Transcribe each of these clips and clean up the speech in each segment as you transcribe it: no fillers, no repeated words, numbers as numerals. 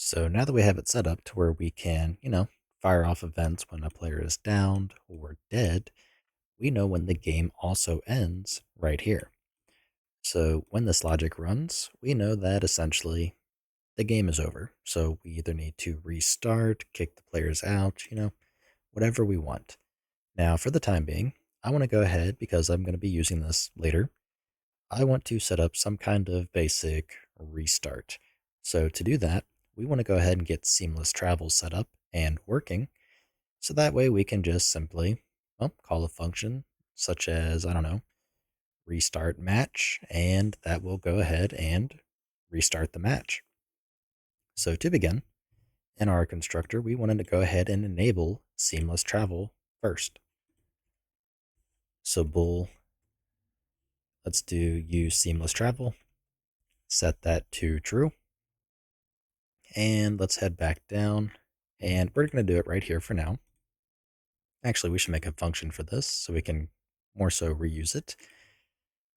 So now that we have it set up to where we can, fire off events when a player is downed or dead, we know when the game also ends right here. So when this logic runs, we know that essentially the game is over. So we either need to restart, kick the players out, whatever we want. Now, for the time being, I want to go ahead because I'm going to be using this later. I want to set up some kind of basic restart. So to do that, we want to go ahead and get seamless travel set up and working. So that way we can just simply, call a function such as, I don't know, restart match, and that will go ahead and restart the match. So to begin, in our constructor, we wanted to go ahead and enable seamless travel first. So bool, let's do use seamless travel, set that to true, and let's head back down, and we're going to do it right here for now. Actually, we should make a function for this so we can more so reuse it.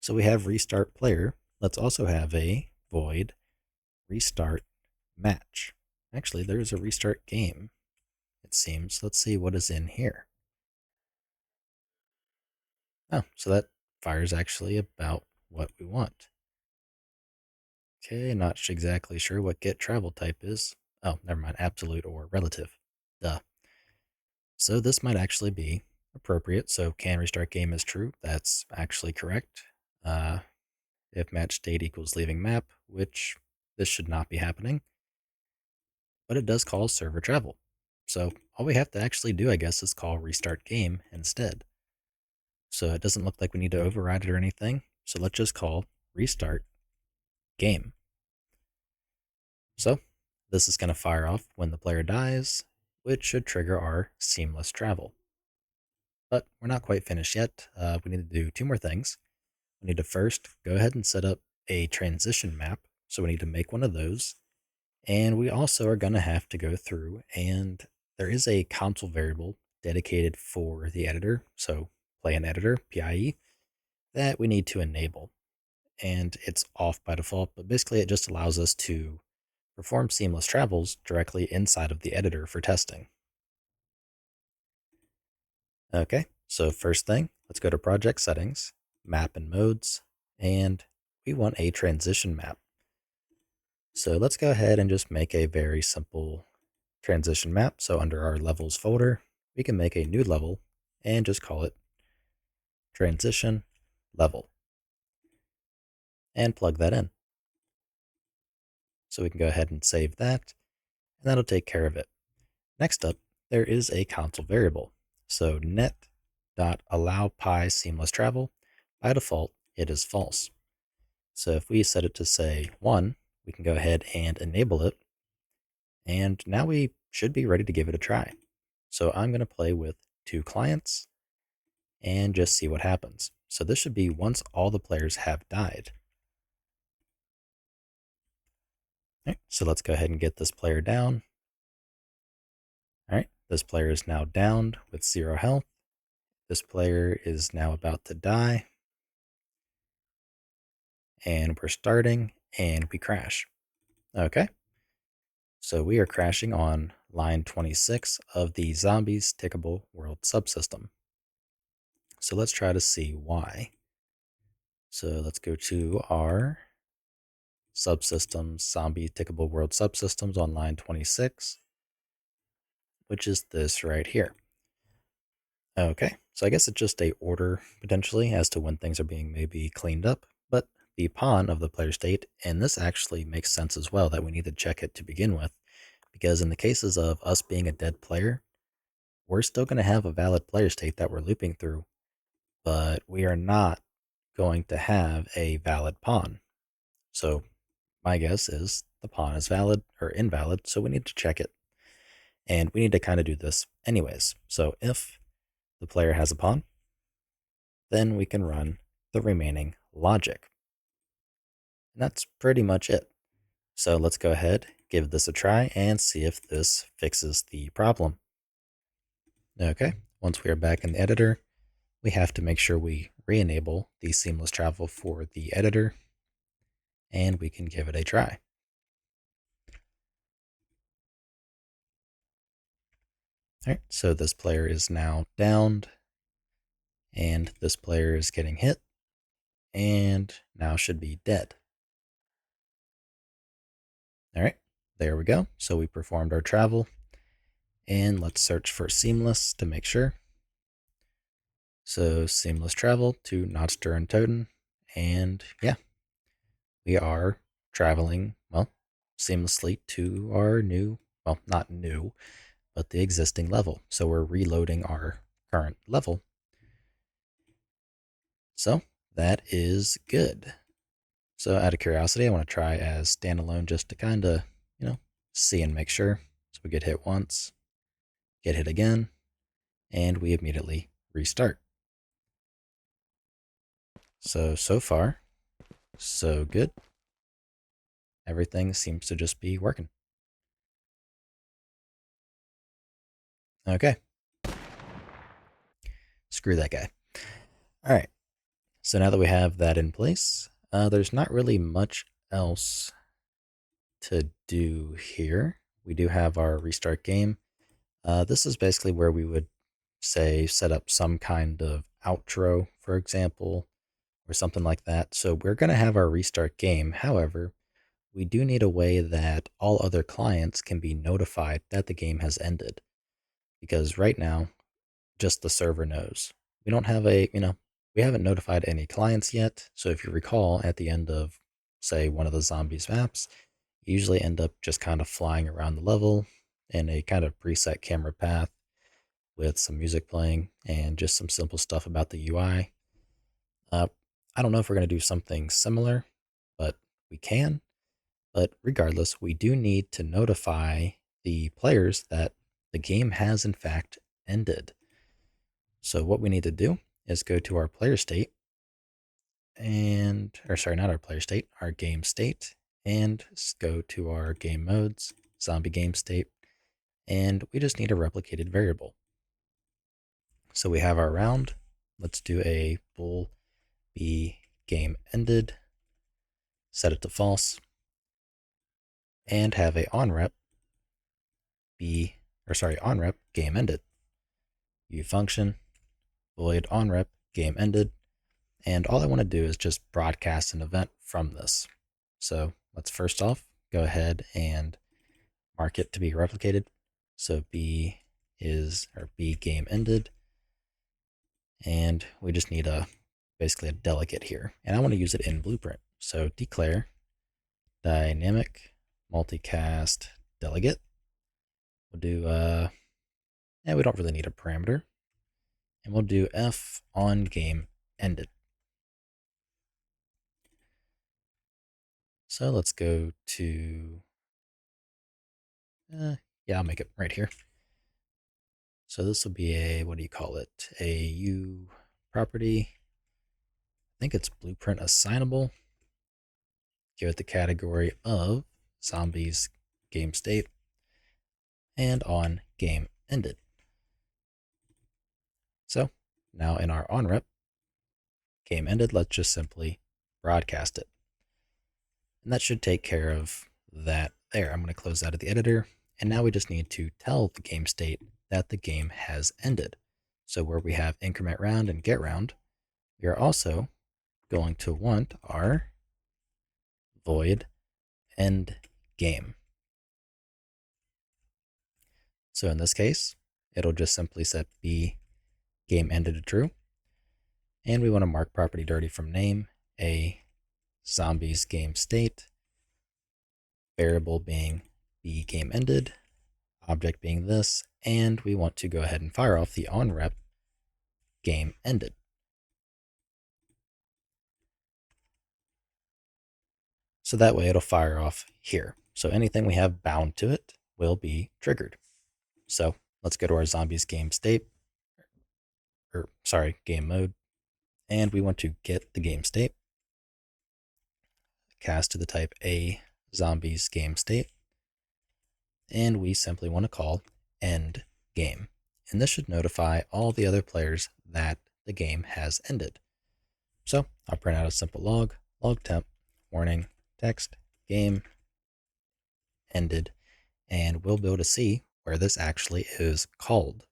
So we have restart player. Let's also have a void restart match. Actually, there's a restart game, it seems. Let's see what is in here. Oh, so that fires actually about what we want. Okay, not exactly sure what get travel type is. Oh, never mind, absolute or relative. Duh. So this might actually be appropriate. So can restart game is true. That's actually correct. Uh, if match state equals leaving map, which this should not be happening, but it does call server travel. So all we have to actually do, I guess, is call restart game instead. So it doesn't look like we need to override it or anything. So let's just call restart game. So this is going to fire off when the player dies, which should trigger our seamless travel. But we're not quite finished yet. We need to do two more things. We need to first go ahead and set up a transition map. So we need to make one of those. And we also are going to have to go through, and there is a console variable dedicated for the editor. So play an editor, PIE, that we need to enable. And it's off by default, but basically it just allows us to perform seamless travels directly inside of the editor for testing. Okay, so first thing, let's go to project settings, map and modes, and we want a transition map. So let's go ahead and just make a very simple transition map. So under our levels folder, we can make a new level and just call it transition level and plug that in. So we can go ahead and save that, and that'll take care of it. Next up, there is a console variable. So net.allowPy seamless travel, by default, it is false. So if we set it to say 1, we can go ahead and enable it. And now we should be ready to give it a try. So I'm going to play with 2 clients and just see what happens. So this should be once all the players have died. Okay, so let's go ahead and get this player down. All right, this player is now downed with 0 health. This player is now about to die. And we're starting and we crash. Okay, so we are crashing on line 26 of the Zombies Tickable World subsystem. So let's try to see why. So let's go to our subsystems, Zombie Tickable World subsystems on line 26, which is this right here. Okay, so I guess it's just a order potentially as to when things are being maybe cleaned up, but the pawn of the player state, and this actually makes sense as well that we need to check it to begin with, because in the cases of us being a dead player, we're still going to have a valid player state that we're looping through, but we are not going to have a valid pawn. So my guess is the pawn is valid or invalid, so we need to check it. And we need to kind of do this anyways. So if the player has a pawn, then we can run the remaining logic. And that's pretty much it. So let's go ahead, give this a try, and see if this fixes the problem. Okay, once we are back in the editor, we have to make sure we re-enable the seamless travel for the editor, and we can give it a try. All right, so this player is now downed, and this player is getting hit, and now should be dead. All right, there we go. So we performed our travel, and let's search for seamless to make sure. So seamless travel to Notster and Toten, and yeah, we are traveling, well, seamlessly to our new, well, not new, but the existing level. So we're reloading our current level. So that is good. So out of curiosity, I want to try as standalone just to kind of, see and make sure. So we get hit once, get hit again, and we immediately restart. So far, so good. Everything seems to just be working. Okay. Screw that guy. All right. So now that we have that in place, there's not really much else to do here. We do have our restart game. This is basically where we would say set up some kind of outro, for example, or something like that. So we're going to have our restart game. However, we do need a way that all other clients can be notified that the game has ended. Because right now, just the server knows. We don't have we haven't notified any clients yet. So if you recall, at the end of, say, one of the zombies maps, you usually end up just kind of flying around the level in a kind of preset camera path with some music playing and just some simple stuff about the UI. Uh, I don't know if we're going to do something similar, but we can. But regardless, we do need to notify the players that the game has in fact ended. So what we need to do is go to our player state and, or sorry, not our player state, our game state, and go to our game modes, zombie game state, and we just need a replicated variable. So we have our round. Let's do a bool be game ended, set it to false, and have a onRep onRep game ended. U function void onRep game ended, and all I want to do is just broadcast an event from this. So let's first off go ahead and mark it to be replicated. So B game ended, and we just need basically a delegate here, and I want to use it in Blueprint. So declare dynamic multicast delegate. We'll do we don't really need a parameter, and we'll do f on game ended. So let's go to yeah, I'll make it right here. So this will be a, what do you call it? A U property. I think it's blueprint assignable. Give it the category of zombies game state and on game ended. So now in our onRep game ended, let's just simply broadcast it. And that should take care of that there. I'm going to close out of the editor. And now we just need to tell the game state that the game has ended. So where we have increment round and get round, we are also going to want our void end game. So in this case, it'll just simply set B game ended to true. And we want to mark property dirty from name, a zombies game state, variable being B game ended, object being this, and we want to go ahead and fire off the onRep game ended. So that way it'll fire off here. So anything we have bound to it will be triggered. So let's go to our zombies game state, game mode, and we want to get the game state, cast to the type a zombies game state, and we simply want to call end game. And this should notify all the other players that the game has ended. So I'll print out a simple log temp, warning, text, game ended, and we'll be able to see where this actually is called.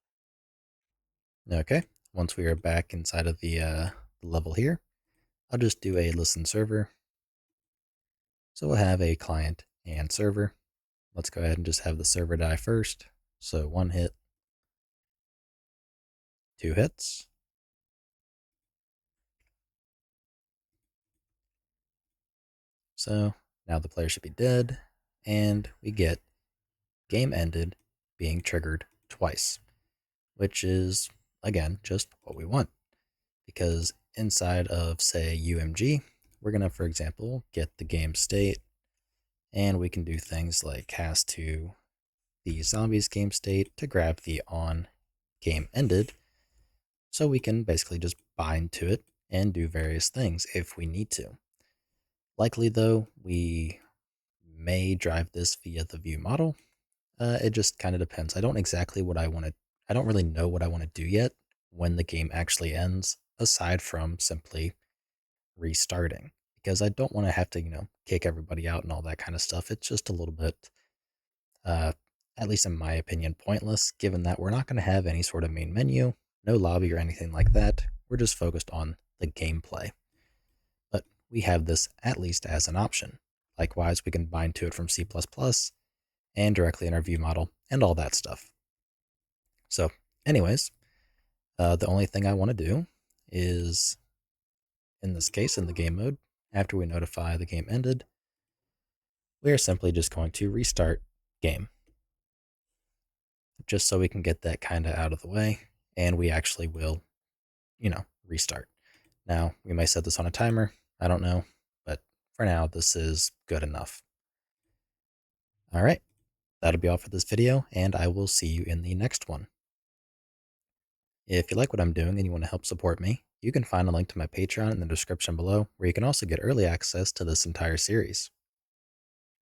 Okay, once we are back inside of the level here, I'll just do a listen server. So we'll have a client and server. Let's go ahead and just have the server die first. So 1 hit, 2 hits. So now the player should be dead, and we get game ended being triggered twice, which is, again, just what we want. Because inside of, say, UMG, we're going to, for example, get the game state, and we can do things like cast to the zombies game state to grab the on game ended, so we can basically just bind to it and do various things if we need to. Likely, though, we may drive this via the view model. It just kind of depends. I don't really know what I want to do yet when the game actually ends, aside from simply restarting, because I don't want to have to, kick everybody out and all that kind of stuff. It's just a little bit, uh, at least in my opinion, pointless, given that we're not going to have any sort of main menu, no lobby or anything like that. We're just focused on the gameplay. But we have this at least as an option. Likewise, we can bind to it from C++ and directly in our view model and all that stuff. So, anyways, the only thing I want to do is, in this case, in the game mode, after we notify the game ended, we are simply just going to restart game, just so we can get that kind of out of the way, and we actually will, restart. Now, we may set this on a timer, I don't know, but for now, this is good enough. All right, that'll be all for this video, and I will see you in the next one. If you like what I'm doing and you want to help support me, you can find a link to my Patreon in the description below, where you can also get early access to this entire series.